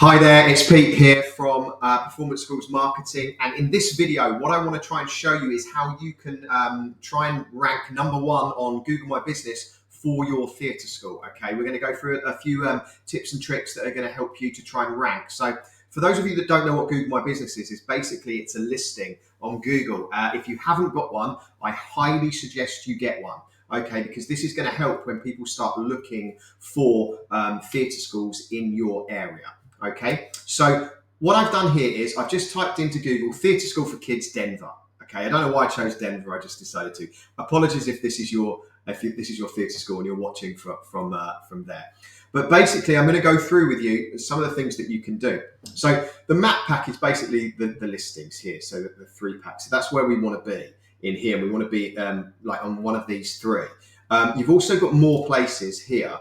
Hi there, it's Pete here from Performance Schools Marketing, and in this video what I want to try and show you is how you can try and rank number one on Google My Business for your theatre school. Okay, we're going to go through a few tips and tricks that are going to help you to try and rank. So for those of you that don't know what Google My Business is basically it's a listing on Google. If you haven't got one, I highly suggest you get one. Okay, because this is going to help when people start looking for theatre schools in your area. Okay, so what I've done here is I've just typed into Google Theatre School for Kids Denver. Okay, I don't know why I chose Denver. I just decided to. Apologies if this is your theatre school and you're watching from there. But basically, I'm going to go through with you some of the things that you can do. So the map pack is basically the listings here. So the three packs. So that's where we want to be in here. We want to be like on one of these three. You've also got more places here.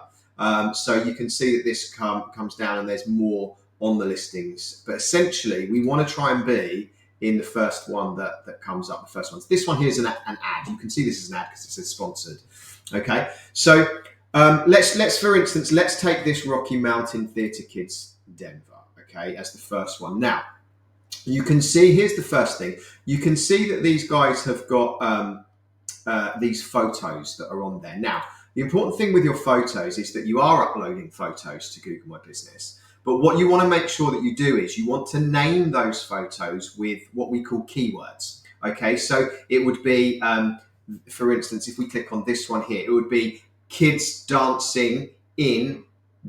So you can see that this comes down and there's more on the listings. But essentially, we want to try and be in the first one that comes up, the first one. This one here is an ad. You can see this is an ad because it says sponsored. Okay, so let's for instance, let's take this Rocky Mountain Theatre Kids Denver, okay, as the first one. Now, you can see, here's the first thing. You can see that these guys have got these photos that are on there. Now, the important thing with your photos is that you are uploading photos to Google My Business. But what you want to make sure that you do is you want to name those photos with what we call keywords. Okay, so it would be, for instance, if we click on this one here, it would be kids dancing in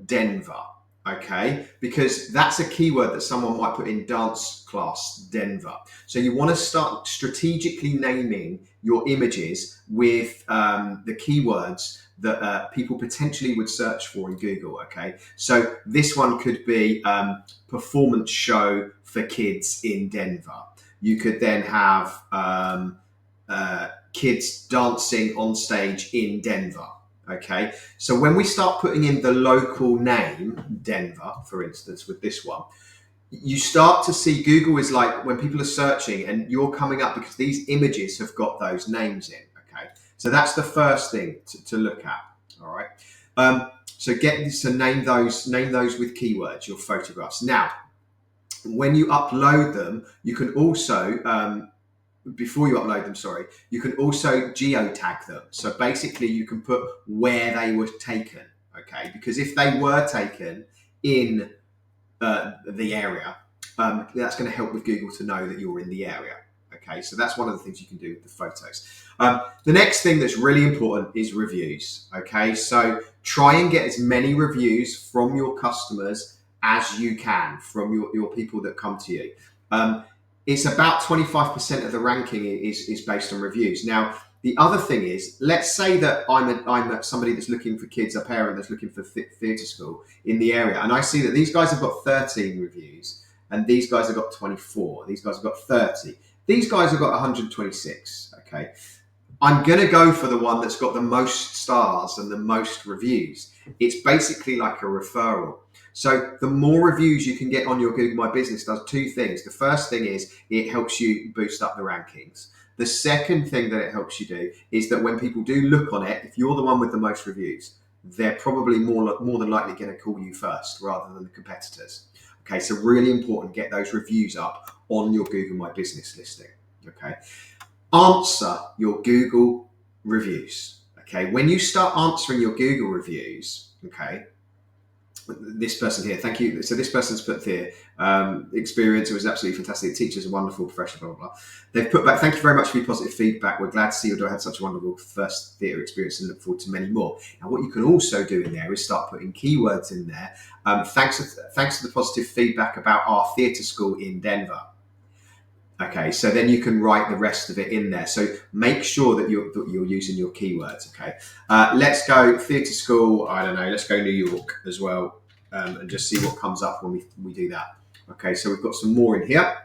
Denver. Okay, because that's a keyword that someone might put in dance class Denver. So you want to start strategically naming your images with the keywords that people potentially would search for in Google. Okay, so this one could be performance show for kids in Denver. You could then have kids dancing on stage in Denver. Okay, so when we start putting in the local name, Denver, for instance, with this one, you start to see Google is like when people are searching and you're coming up because these images have got those names in. Okay, so that's the first thing to look at. All right, so name those with keywords, your photographs. Now, when you upload them, you can also before you upload them, you can also geotag them. So basically you can put where they were taken, okay? Because if they were taken in the area, that's going to help with Google to know that you're in the area, okay? So that's one of the things you can do with the photos. The next thing that's really important is reviews, okay? So try and get as many reviews from your customers as you can, from your people that come to you. It's about 25% of the ranking is based on reviews. Now, the other thing is, let's say that I'm somebody that's looking for kids, a parent that's looking for theatre school in the area, and I see that these guys have got 13 reviews, and these guys have got 24, these guys have got 30, these guys have got 126, okay? I'm going to go for the one that's got the most stars and the most reviews. It's basically like a referral. So the more reviews you can get on your Google My Business does two things. The first thing is it helps you boost up the rankings. The second thing that it helps you do is that when people do look on it, if you're the one with the most reviews, they're probably more than likely going to call you first rather than the competitors. Okay, so really important, get those reviews up on your Google My Business listing. Okay, answer your Google reviews. Okay, when you start answering your Google reviews, okay, this person here, thank you. So this person's put here, experience, it was absolutely fantastic. Teachers are wonderful, professional, blah, blah, blah. They've put back, thank you very much for your positive feedback. We're glad to see your daughter had such a wonderful first theatre experience and look forward to many more. Now, what you can also do in there is start putting keywords in there. Thanks for the positive feedback about our theatre school in Denver. Okay, so then you can write the rest of it in there. So make sure that you're using your keywords, okay? Let's go theatre school, I don't know, let's go New York as well, and just see what comes up when we do that. Okay, so we've got some more in here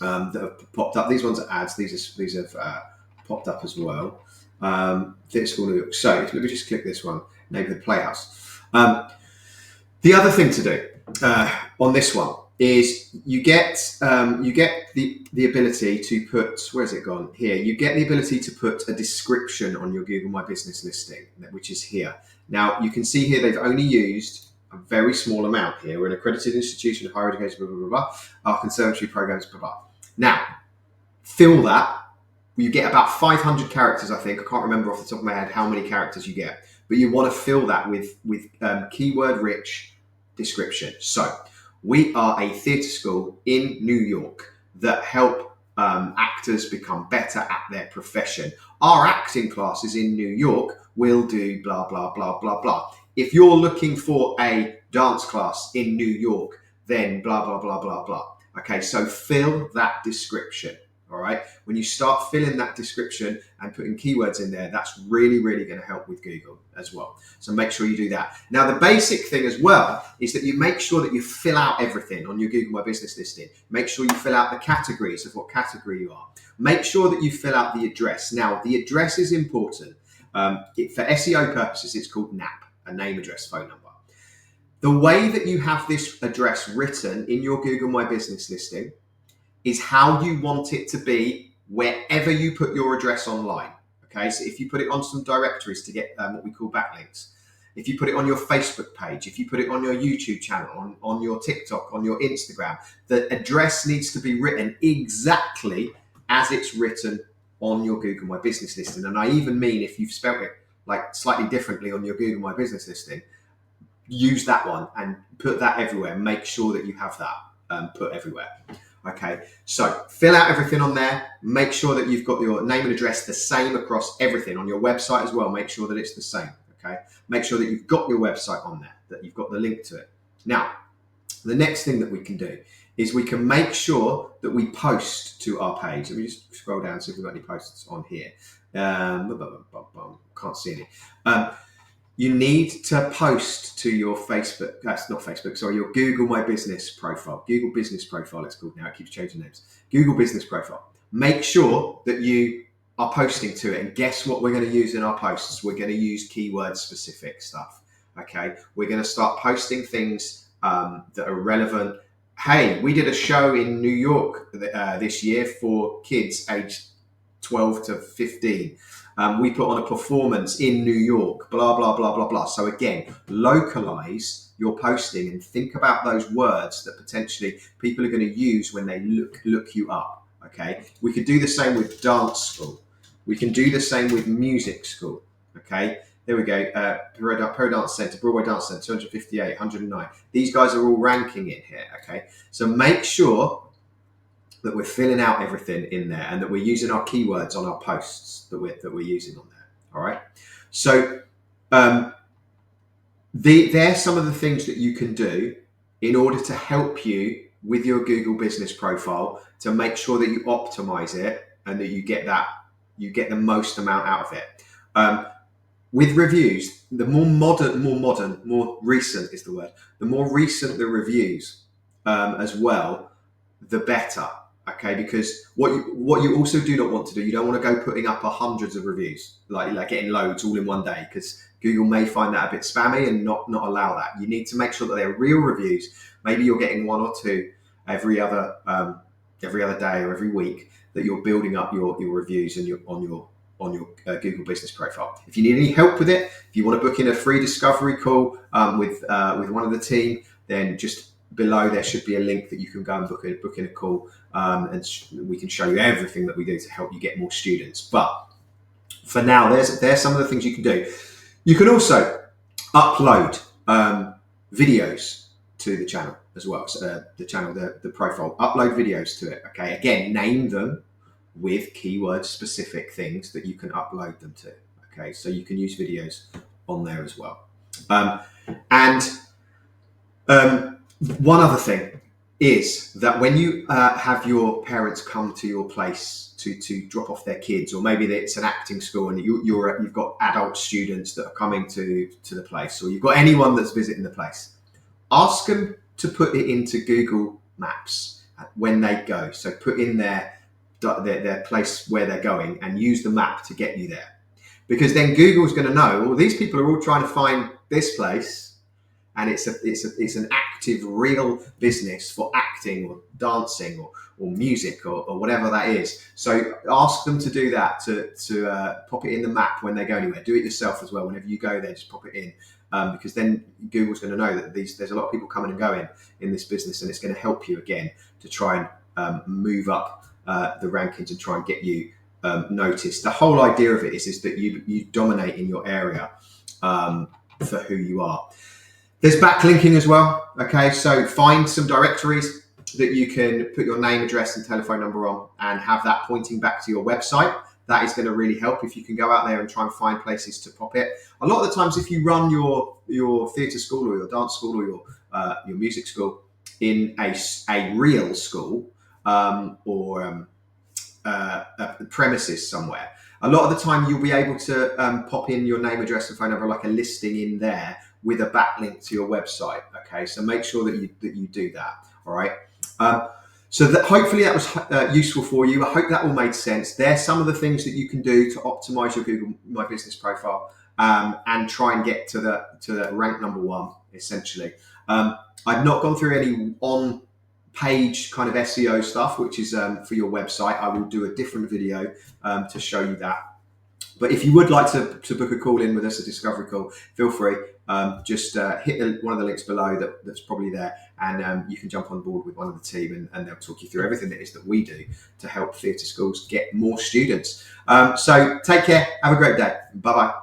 that have popped up. These ones are ads, these have popped up as well. Theatre school New York. So let me just click this one, Neighbourhood Playhouse. The other thing to do on this one is you get the ability to put, where's it gone? Here, you get the ability to put a description on your Google My Business listing, which is here. Now, you can see here they've only used a very small amount here. We're an accredited institution of higher education, blah, blah, blah, blah. Our conservatory programs, blah, blah. Now, fill that. You get about 500 characters, I think. I can't remember off the top of my head how many characters you get, but you want to fill that with keyword-rich description. So, we are a theatre school in New York that help actors become better at their profession. Our acting classes in New York will do blah, blah, blah, blah, blah. If you're looking for a dance class in New York, then blah, blah, blah, blah, blah. Okay, so fill that description. All right. When you start filling that description and putting keywords in there, that's really, really going to help with Google as well. So make sure you do that. Now, the basic thing as well is that you make sure that you fill out everything on your Google My Business listing. Make sure you fill out the categories of what category you are. Make sure that you fill out the address. Now, the address is important. For SEO purposes, it's called NAP, a name, address, phone number. The way that you have this address written in your Google My Business listing is how you want it to be wherever you put your address online. Okay, so if you put it on some directories to get what we call backlinks, if you put it on your Facebook page, if you put it on your YouTube channel, on your TikTok, on your Instagram, the address needs to be written exactly as it's written on your Google My Business listing. And I even mean if you've spelled it like slightly differently on your Google My Business listing, use that one and put that everywhere. Make sure that you have that put everywhere. Okay, so fill out everything on there. Make sure that you've got your name and address the same across everything. On your website as well, make sure that it's the same. Okay, make sure that you've got your website on there, that you've got the link to it. Now, the next thing that we can do is we can make sure that we post to our page. Let me just scroll down and see if we've got any posts on here. Can't see any. You need to post to your Facebook, that's not Facebook, sorry, your Google My Business profile. Google Business Profile, it's called now, it keeps changing names. Google Business Profile. Make sure that you are posting to it, and guess what we're going to use in our posts? We're going to use keyword specific stuff, okay? We're going to start posting things that are relevant. Hey, we did a show in New York this year for kids aged 12 to 15. We put on a performance in New York, blah, blah, blah, blah, blah. So again, localize your posting and think about those words that potentially people are going to use when they look you up, okay? We could do the same with dance school. We can do the same with music school, okay? There we go. Pro Dance Center, Broadway Dance Center, 258, 109. These guys are all ranking in here, okay? So make sure that we're filling out everything in there and that we're using our keywords on our posts that we're using on there. All right. So there's some of the things that you can do in order to help you with your Google Business Profile to make sure that you optimize it and that you get the most amount out of it. With reviews, the more recent is the word. The more recent the reviews as well, the better. Okay, because what you also do not want to do, you don't want to go putting up hundreds of reviews, like getting loads all in one day, because Google may find that a bit spammy and not allow that. You need to make sure that they're real reviews. Maybe you're getting one or two every other day or every week, that you're building up your reviews and on your Google Business Profile. If you need any help with it, if you want to book in a free discovery call with one of the team, then just below there should be a link that you can go and book in a call, and we can show you everything that we do to help you get more students. But for now, there's some of the things you can do. You can also upload videos to the channel as well. So the profile, upload videos to it. Okay, again, name them with keyword specific things that you can upload them to. Okay, so you can use videos on there as well. One other thing is that when you have your parents come to your place to drop off their kids, or maybe it's an acting school and you've got adult students that are coming to the place, or you've got anyone that's visiting the place, ask them to put it into Google Maps when they go. So put in their place where they're going and use the map to get you there. Because then Google's going to know, well, these people are all trying to find this place, and it's an active, real business for acting or dancing or music or whatever that is. So ask them to do that, to pop it in the map when they go anywhere. Do it yourself as well. Whenever you go there, just pop it in because then Google's going to know that there's a lot of people coming and going in this business, and it's going to help you again to try and move up the rankings and try and get you noticed. The whole idea of it is that you dominate in your area for who you are. There's backlinking as well. Okay, so find some directories that you can put your name, address, and telephone number on, and have that pointing back to your website. That is going to really help if you can go out there and try and find places to pop it. A lot of the times, if you run your theatre school or your dance school or your music school in a real school or a premises somewhere, a lot of the time you'll be able to pop in your name, address, and phone number, like a listing in there with a backlink to your website. Okay, so make sure that you do that. All right. So that hopefully that was useful for you. I hope that all made sense. There's some of the things that you can do to optimize your Google My Business profile and try and get to the rank number 1, essentially. I've not gone through any on-page kind of SEO stuff, which is for your website. I will do a different video to show you that. But if you would like to book a call in with us, a discovery call, feel free. Just hit one of the links below that's probably there, and you can jump on board with one of the team, and they'll talk you through everything that is that we do to help theatre schools get more students. So take care. Have a great day. Bye-bye.